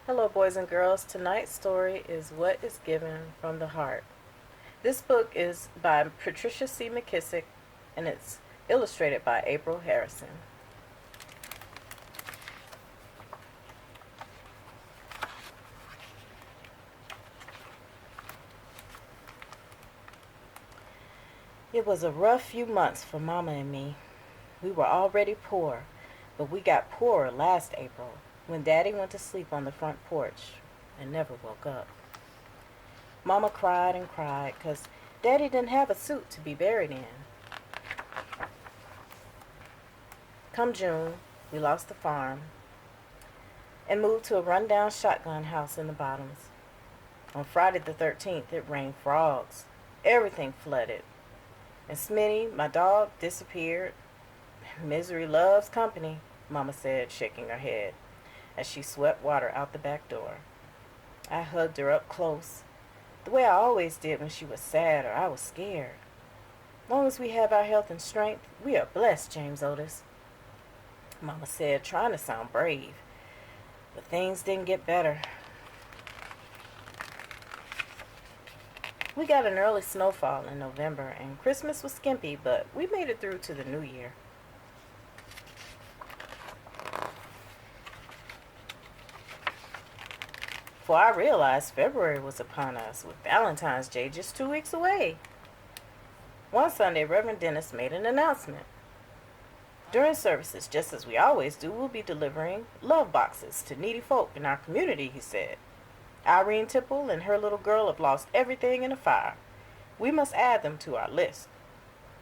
Hello, boys and girls. Tonight's story is What is Given from the Heart. This book is by Patricia C. McKissack and it's illustrated by April Harrison. It was a rough few months for Mama and me. We were already poor, but we got poorer last April when Daddy went to sleep on the front porch and never woke up. Mama cried and cried because Daddy didn't have a suit to be buried in. Come June, we lost the farm and moved to a rundown shotgun house in the bottoms. On Friday the 13th, it rained frogs. Everything flooded. And Smitty, my dog, disappeared. Misery loves company, Mama said, shaking her head as she swept water out the back door. I hugged her up close, the way I always did when she was sad or I was scared. Long as we have our health and strength, we are blessed, James Otis, Mama said, trying to sound brave. But things didn't get better. We got an early snowfall in November, and Christmas was skimpy, but we made it through to the new year. For I realized February was upon us, with Valentine's Day just 2 weeks away. One Sunday, Reverend Dennis made an announcement. During services, just as we always do, we'll be delivering love boxes to needy folk in our community, he said. Irene Tipple and her little girl have lost everything in a fire. We must add them to our list.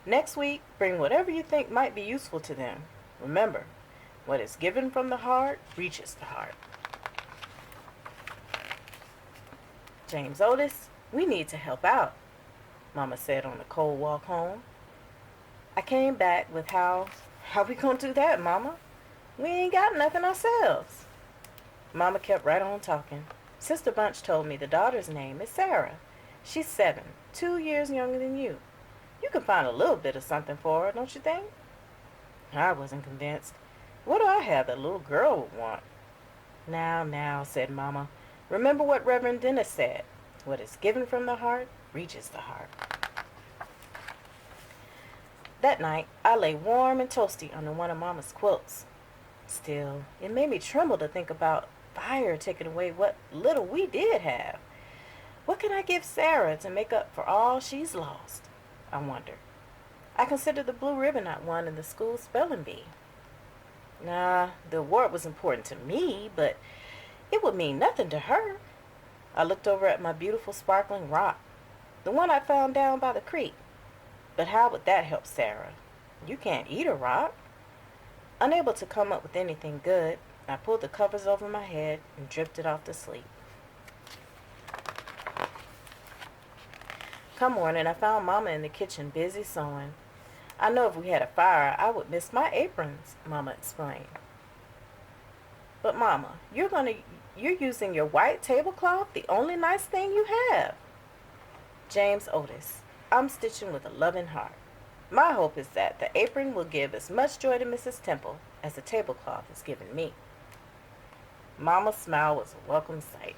Next week, bring whatever you think might be useful to them. Remember, what is given from the heart reaches the heart. James Otis, we need to help out, Mama said on the cold walk home. I came back with how we gonna do that, Mama? We ain't got nothing ourselves. Mama kept right on talking. Sister Bunch told me the daughter's name is Sarah. She's 7, 2 years younger than you. You can find a little bit of something for her, don't you think? I wasn't convinced. What do I have that a little girl would want? Now, said Mama. Remember what Reverend Dennis said. What is given from the heart reaches the heart. That night, I lay warm and toasty under one of Mama's quilts. Still, it made me tremble to think about fire taking away what little we did have. What can I give Sarah to make up for all she's lost? I wondered. I considered the blue ribbon I won in the school spelling bee. Nah, the award was important to me, but it would mean nothing to her. I looked over at my beautiful sparkling rock, the one I found down by the creek. But how would that help Sarah? You can't eat a rock. Unable to come up with anything good, I pulled the covers over my head and drifted off to sleep. Come morning, I found Mama in the kitchen busy sewing. I know if we had a fire, I would miss my aprons, Mama explained. But Mama, you're using your white tablecloth, the only nice thing you have. James Otis, I'm stitching with a loving heart. My hope is that the apron will give as much joy to Mrs. Temple as the tablecloth has given me. Mama's smile was a welcome sight.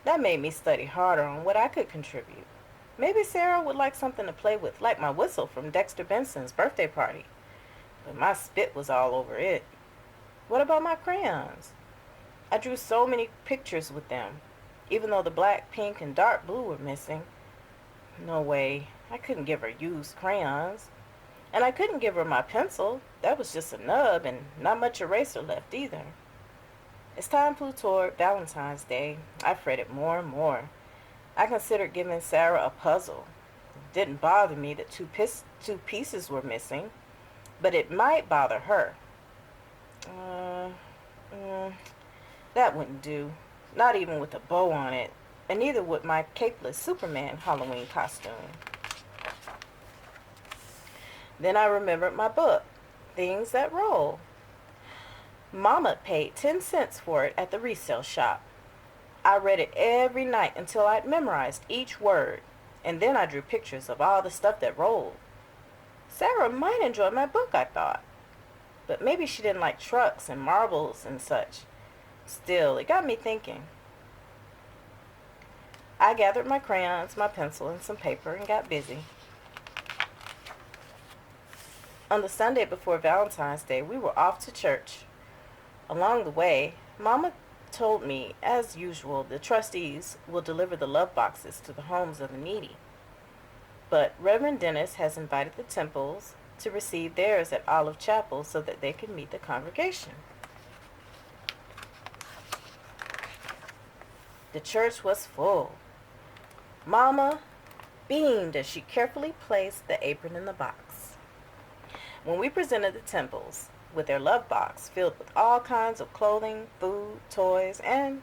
That made me study harder on what I could contribute. Maybe Sarah would like something to play with, like my whistle from Dexter Benson's birthday party. But my spit was all over it. What about my crayons? I drew so many pictures with them, even though the black, pink, and dark blue were missing. No way, I couldn't give her used crayons. And I couldn't give her my pencil. That was just a nub and not much eraser left either. As time flew toward Valentine's Day, I fretted more and more. I considered giving Sarah a puzzle. It didn't bother me that two pieces were missing, but it might bother her. That wouldn't do, not even with a bow on it, and neither would my capeless Superman Halloween costume. Then I remembered my book, Things That Roll. Mama paid 10 cents for it at the resale shop. I read it every night until I'd memorized each word, and then I drew pictures of all the stuff that rolled. Sarah might enjoy my book, I thought. but maybe she didn't like trucks and marbles and such. Still, it got me thinking. I gathered my crayons, my pencil, and some paper and got busy. On the Sunday before Valentine's Day, we were off to church. Along the way, Mama told me, as usual, the trustees will deliver the love boxes to the homes of the needy. But Reverend Dennis has invited the Temples to receive theirs at Olive Chapel so that they can meet the congregation. The church was full. Mama beamed as she carefully placed the apron in the box. When we presented the Temples with their love box filled with all kinds of clothing, food, toys, and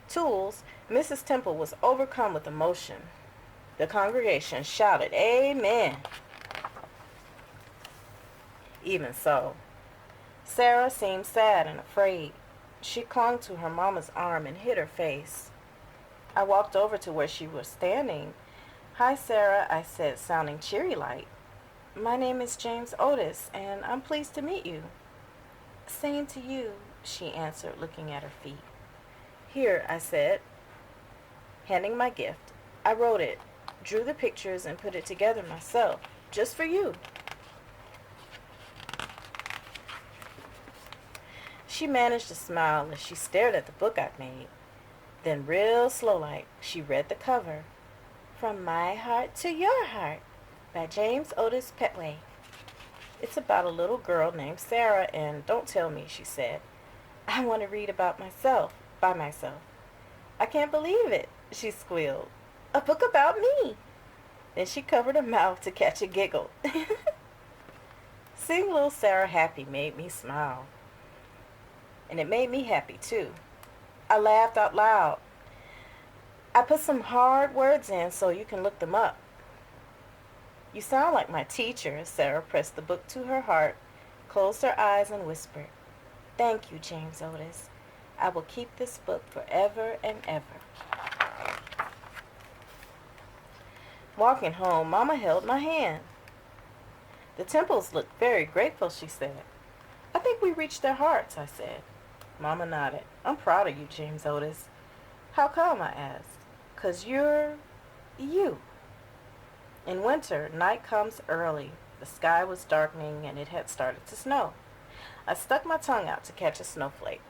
tools, Mrs. Temple was overcome with emotion. The congregation shouted, "Amen." Even so, Sarah seemed sad and afraid. She clung to her mama's arm and hid her face. I walked over to where she was standing. "Hi, Sarah," I said, sounding cheery-like. "My name is James Otis, and I'm pleased to meet you." "Same to you," she answered, looking at her feet. "Here," I said, handing my gift. "I wrote it, drew the pictures, and put it together myself, just for you." She managed to smile as she stared at the book I'd made. Then, real slow-like, she read the cover. "From My Heart to Your Heart" by James Otis Petway. "It's about a little girl named Sarah, and don't tell me," she said. "I want to read about myself, by myself." "I can't believe it," she squealed. "A book about me." Then she covered her mouth to catch a giggle. Seeing little Sarah happy made me smile. And it made me happy, too. I laughed out loud. "I put some hard words in so you can look them up." "You sound like my teacher." Sarah pressed the book to her heart, closed her eyes, and whispered, "Thank you, James Otis. I will keep this book forever and ever." Walking home, Mama held my hand. "The Temples look very grateful," she said. "I think we reached their hearts," I said. Mama nodded. "I'm proud of you, James Otis." "How come?" I asked. "'Cause you're you." In winter, night comes early. The sky was darkening and it had started to snow. I stuck my tongue out to catch a snowflake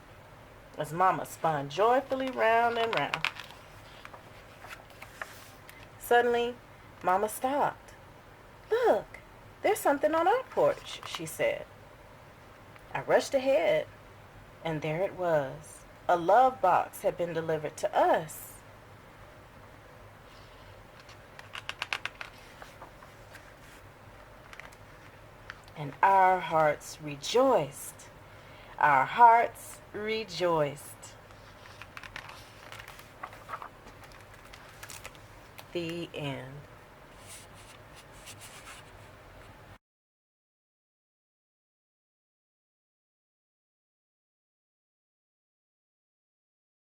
as Mama spun joyfully round and round. Suddenly, Mama stopped. "Look, there's something on our porch," she said. I rushed ahead, and there it was. A love box had been delivered to us. And our hearts rejoiced. Our hearts rejoiced. The end.